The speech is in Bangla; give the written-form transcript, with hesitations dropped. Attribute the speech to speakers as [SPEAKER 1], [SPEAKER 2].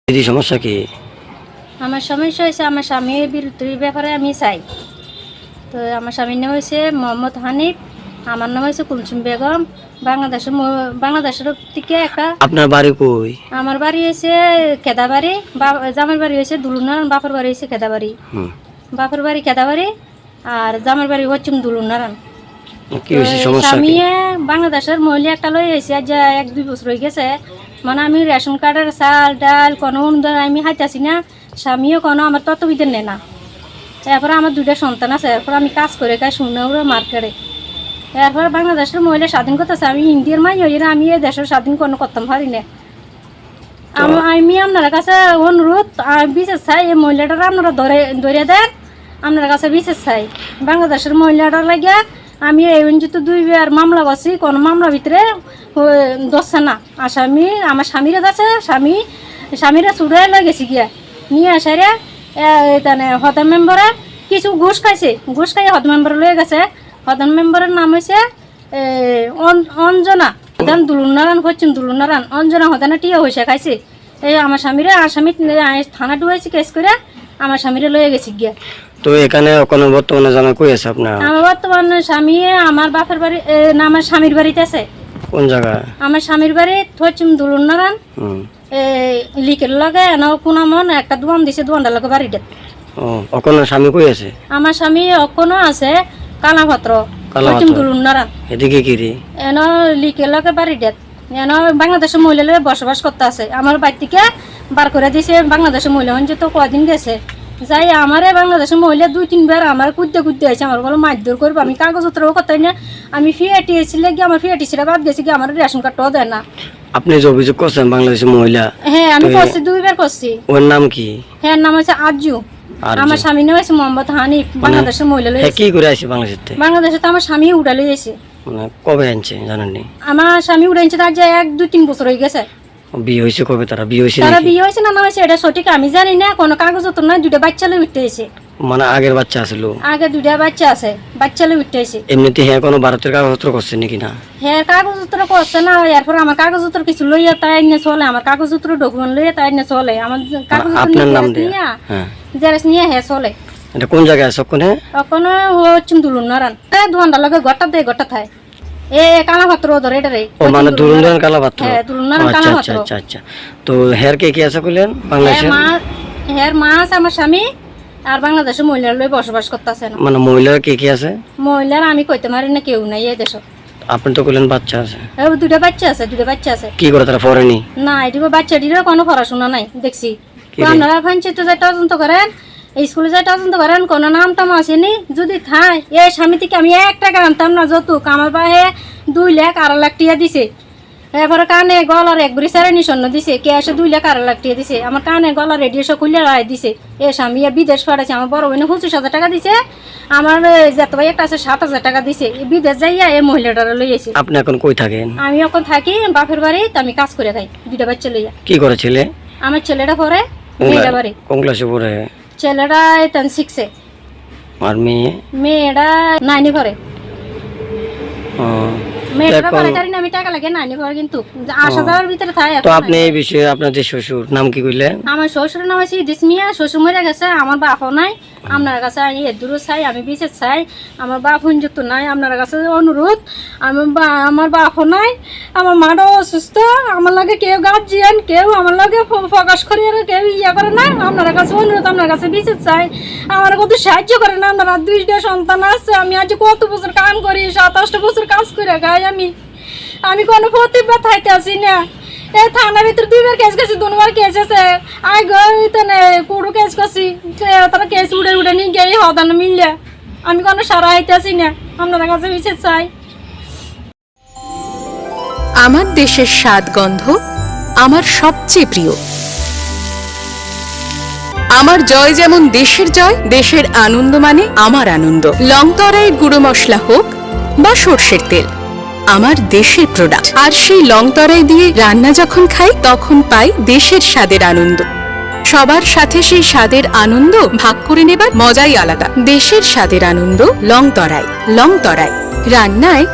[SPEAKER 1] দিদি সমস্যা কি?
[SPEAKER 2] আমার সমস্যা হয়েছে আমার স্বামীর বিরুদ্ধের ব্যাপারে আমি চাই। তো আমার স্বামীর নাম হয়েছে মোহাম্মদ হানিফ, আমার নাম হয়েছে কুলসুম বেগম। বাংলাদেশের থেকে একটা।
[SPEAKER 1] আপনার বাড়ি কই?
[SPEAKER 2] আমার বাড়ি হয়েছে কেদাবাড়ি, জামার বাড়ি হয়েছে দুলুনারায়ণ, বাপের বাড়ি হয়েছে কেদাবাড়ি। বাপের বাড়ি কেদাবাড়ি আর জামার বাড়ি হচ্ছে দুলুনারায়ণ। স্বামী বাংলাদেশের মহিলা একটা লই হয়েছে আজ 1-2 বছর হয়ে গেছে। মানে আমি রেশন কার্ডের চাল ডাল কোনো অনুদান আমি হাইতেছি না, স্বামীও কোনো আমার তত্ত্ববিদের নেয় না। এরপরে আমার 2টা সন্তান আছে, এরপর আমি কাজ করে খাই শুনে মার্কেটে। এরপরে বাংলাদেশের মহিলা স্বাধীন করতেছে, আমি ইন্ডিয়ার মাই হই না, আমি এই দেশের স্বাধীন কোনো করতাম পারি না। আমি আপনার কাছে অনুরোধ বিশেষ চাই, এই মহিলাটার আপনারা ধরে দেন, আপনার কাছে বিশেষ চাই। বাংলাদেশের মহিলাটার লাগে আমি এই পর্যন্ত 2বার মামলা করছি, কোনো মামলার ভিতরে ধরছে না। আসামি আমার স্বামীরা আছে, স্বামীরা ছুটে লয়ে গেছি গিয়া নিয়ে আসারে এখানে হদার মেম্বারে কিছু ঘুষ খাইছে, ঘুষ খাই হদ মেম্বার লয়ে গেছে। হদার মেম্বারের নাম হয়েছে অঞ্জনা হদান দুলুনারায়ণ, পশ্চিম দুলুনারায়ণ। অঞ্জনা হদানা টিয়া হয়েছে খাইছে। এই আমার স্বামীরা আসামি থানা ডুবাইছে কেস করে আমার স্বামীরা লয়ে গেছি গিয়া।
[SPEAKER 1] তো এখানে কোনো বর্তমানে জানা কই আছে আপনার? আমার
[SPEAKER 2] বর্তমানে স্বামী আমার বাপের বাড়ি না, আমার স্বামীর বাড়িতে আছে।
[SPEAKER 1] কোন জায়গা? আমার
[SPEAKER 2] স্বামীর বাড়ি পশ্চিম দুলুনারায়ণ। লিকের লগে কোন একটা দোয়ান দিছে, দোয়ানটার লগে বাড়িটা।
[SPEAKER 1] ওখানে স্বামী কই আছে? আমার
[SPEAKER 2] স্বামী ওখানে আছে কালাপাত্র, পশ্চিম দুলুনারায়ণ।
[SPEAKER 1] এদিকে কি রে?
[SPEAKER 2] লিকের লগে বাড়িটা। বাংলাদেশের মহিলা বসবাস করতে আছে, আমার বাড়ি থেকে বার করে দিছে বাংলাদেশের মহিলা। হচ্ছে তো কদিন গেছে যাই আমার বাংলাদেশের মহিলা 2-3বার আমার কুদ্দে আছে, আমার বলো মারধর করবো। আমি কাগজপত্রও করতে না, আমি ফিআইটি ছিল গিয়ে আমার ফিআইটি ছিল বাদ গেছি গিয়ে আমার রেশন কার্ডটাও দেয় না।
[SPEAKER 1] আপনি যে অভিযোগ করছেন বাংলাদেশের মহিলা?
[SPEAKER 2] হ্যাঁ আমি করছি, 2বার করছি।
[SPEAKER 1] ওর নাম কি? হ্যাঁ
[SPEAKER 2] নাম হচ্ছে আরজু। আমার স্বামী নাম হচ্ছে মোহাম্মদ হানিফ। বাংলাদেশের মহিলা লইছে। কি করে আসে বাংলাদেশে? তো আমার স্বামী উড়া লইছে।
[SPEAKER 1] মানে কবে আনছে জানেন নি?
[SPEAKER 2] আমার স্বামী উড়াইছে তার যে 1-2-3 বছর হয়ে গেছে।
[SPEAKER 1] বিয়ে হয়েছে কবে? তারা বিয়ে হয়েছে
[SPEAKER 2] না না হয়েছে এটা সঠিক আমি জানি না, কোনো কাগজপত্র নাই। 2টা বাচ্চা লই উঠতে হয়েছে।
[SPEAKER 1] মানে আগের বাচ্চা আছিল?
[SPEAKER 2] আগে 2টা বাচ্চা আছে, বাচ্চা লই উঠতে হয়েছে।
[SPEAKER 1] এমনিতে হ্যাঁ কোনো ভারতের কাগজপত্র করছে নাকি না?
[SPEAKER 2] হ্যাঁ কাগজপত্র করছে না, এরপর আমার কাগজপত্র কিছু লইয়া তাই না চলে, আমার কাগজপত্র ডকুমেন্ট লইয়া তাই না চলে। আমার কাগজপত্র
[SPEAKER 1] আপনার নাম দিয়ে
[SPEAKER 2] জেরক্স নিয়ে হ্যাঁ চলে।
[SPEAKER 1] এটা কোন জায়গায় আছে?
[SPEAKER 2] ওখানে হচ্ছে দুলুনারায়ণ। দোয়ানটার লগে গোটা দেয়, গোটা থায় এ কালাপাত্র ধরে এটা রে।
[SPEAKER 1] ও মানে দুলুনারায়ণ কালাপাত্র।
[SPEAKER 2] হ্যাঁ দুলুনারায়ণ কালাপাত্র।
[SPEAKER 1] আচ্ছা আচ্ছা। তো হেয়ার কে কি আছে কইলেন বাংলাদেশে?
[SPEAKER 2] হেয়ার মা আছে আমার স্বামী, আর বাংলাদেশে মহিলার লই বসবাস করতেছে না।
[SPEAKER 1] মানে মহিলার কে কি আছে?
[SPEAKER 2] মহিলার আমি কইতে পারি না, কেউ নাই এই দেশে।
[SPEAKER 1] আপনি তো কইলেন বাচ্চা আছে?
[SPEAKER 2] 2টা বাচ্চা আছে, 2টা বাচ্চা আছে।
[SPEAKER 1] কি করে তারা পড়েনি? না
[SPEAKER 2] এদিকে বাচ্চাটিরও কোনো পড়াশোনা নাই দেখছি। আপনারা পঞ্চায়েতে যাই তদন্ত করেন, স্কুলে যাই তদন্ত করেন, কোনো নাম টাম আসেনি। যদি থাই এই স্বামী থেকে আমি 1 টাকা আনতাম না, যৌতুক আমার বাহে 2 লাখ 2.5 লাখ টাকা দিছে। এরপরে কানে গলার 1 ভরি সারানি স্বর্ণ দিছে, কে আসে 2 লাখ 2.5 লাখ টাকা দিছে। আমার কানে গলার রেডিয়েশন খুলে রায় দিছে। এ স্বামী বিদেশ পাঠাইছে, আমার বড় বোনে 25,000 টাকা দিছে, আমার যেত ভাই একটা আছে 7,000 টাকা দিছে। বিদেশ যাইয়া এই মহিলাটারা লইয়াছে।
[SPEAKER 1] আপনি এখন কই থাকেন? আমি
[SPEAKER 2] এখন থাকি বাপের বাড়ি, আমি কাজ করে খাই 2টা বাচ্চা লইয়া।
[SPEAKER 1] কি করে ছেলে? আমার
[SPEAKER 2] ছেলেটা পড়ে মেয়েটা বাড়ি।
[SPEAKER 1] কোন ক্লাসে পড়ে?
[SPEAKER 2] ছেলেটা 6-এ
[SPEAKER 1] আর
[SPEAKER 2] মেয়েটা 9-এ পড়ে। মেয়েটা পড়াকারী আমি টাকা লাগে 9-এ পড়ে, কিন্তু আসা যাওয়ার ভিতরে থাকে।
[SPEAKER 1] তো আপনি এই বিষয়ে আপনার যে শ্বশুর নাম কি কইলেন? আমার
[SPEAKER 2] শ্বশুরের নাম আছে ইদিস মিয়া। শ্বশুর মরে গেছে, আমার বাপও নাই। আপনার কাছে আমি এদুরও চাই, আমি বিশেষ চাই। আমার বাপ হুঞ্জুত নাই, আপনার কাছে অনুরোধ। আমার বাপও নাই, আমার মাটাও অসুস্থ। আমার লাগে কেউ গার্জিয়ান, কেউ আমার লাগে প্রকাশ করি আর কেউ ইয়ে করে না। আপনার কাছে অনুরোধ, আপনার কাছে বিশেষ চাই, আমার কত সাহায্য করেন। আপনারা 2টা সন্তান আছে, আমি আজ কত বছর কাম করি, 27 বছর কাজ করে খাই। আমি কোনো প্রতিভা থাইতে আসি না। এই থানার ভিতরে 2বার কেস করছি, 2বার কেস আছে। পুরো কেস করছি, তারা কেস উড়ে নিয়ে গিয়ে হদানো মিললে। আমি কোনো সারা হাইতে আসি না, আপনার কাছে বিশেষ চাই।
[SPEAKER 3] আমার দেশের স্বাদ গন্ধ আমার সবচেয়ে প্রিয়। আমার জয় যেমন দেশের জয়, দেশের আনন্দ মানে আমার আনন্দ। লংতরাই গুঁড়ো মশলা হোক বা সর্ষের তেল, আমার দেশের প্রোডাক্ট। আর সেই লংতরাই দিয়ে রান্না যখন খাই, তখন পাই দেশের স্বাদের আনন্দ। সবার সাথে সেই স্বাদের আনন্দ ভাগ করে নেবার মজাই আলাদা। দেশের স্বাদের আনন্দ লংতরাই। লংতরাই রান্নায়